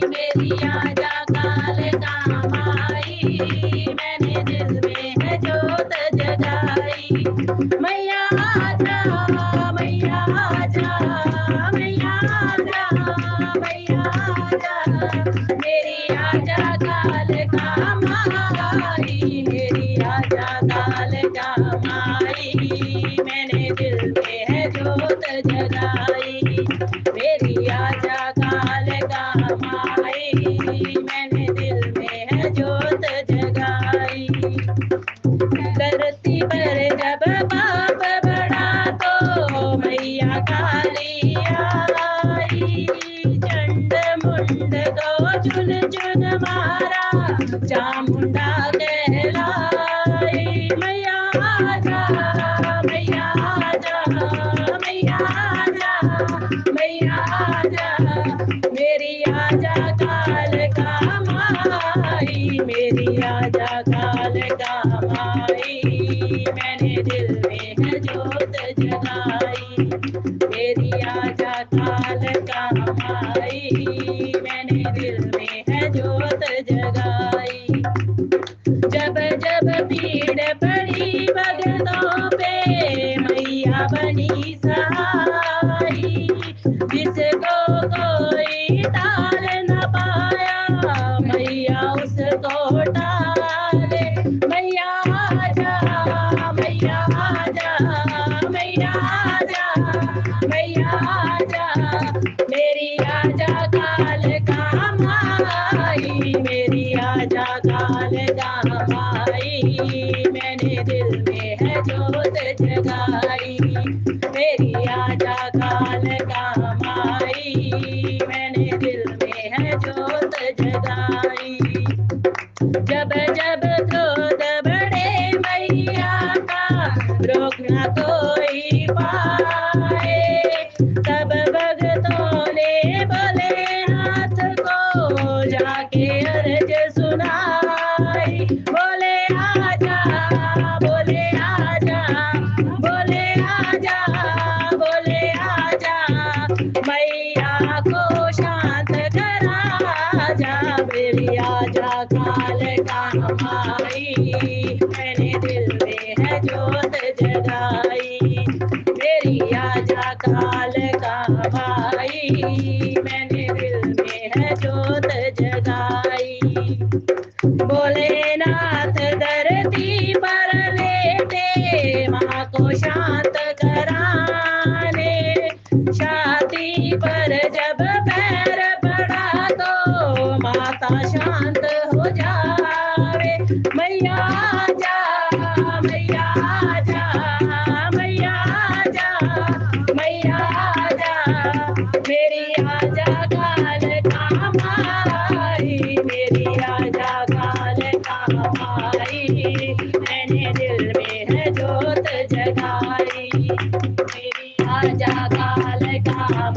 मेरी आजा काल का माई, मैंने दिल में है जोत जगाई। मैया आजा, मैया आजा, मैया आजा, मैया आजा, मेरी आजा काल का माई, मेरी आजा काल का माई, मैंने दिल में है जोत जगाई। मेरी आजा काल का माई, मैंने दिल में है जोत जगाई। धरती पर जब पाप बड़ा तो मैया काली आई, चंड मुंड को चुन चुन मारा, चामुंडा कहलाई। मैया आजा, मैया आजा, मैया आजा, मैया आजा, मेरी आजा काल का माई, मेरी आजा काल का माई, मैंने दिल में है जोत जगाई। मेरी आजा काल का माई, मैंने दिल में है जोत जगाई। जब जब भीड़ पड़ी भगतों पे, मैया बनी सहाई, जिसको कोई टाल न पाया, मैया उसको टाले। मैया आजा, मैया आजा, मैया आजा, मैया आजा, मेरी आजा काल का माई, मेरी आजा काल का माई, मैंने दिल में है जोत जगाई। मेरी आजा काल का माई, मैंने दिल में है जोत जगाई। जब जब क्रोध बढ़े मैया का, रोकना कोई पाए, तब भगतों ने बोले हाथ को जाके अर्ज सुनाई। बोले आजा, बोले आजा, बोले आजा, बोले आजा, मैया को शांत करा जा। मेरी आजा काल का माई, मैंने दिल में है जोत जगाई। मेरी आजा काल का माई, मैंने दिल में है जोत जगाई। भोलेनाथ धरती पर लेटे, माँ को शांत कराने, छाती पर जब पैर पड़ा तो माता शांत हो जावे। मैया आजा, मैया आजा, मैया आजा, मैया आजा, मेरी आजा काल का माई, मेरी आजा काल का माई, मैंने दिल में है जोत जगाई। मेरी आजा काल का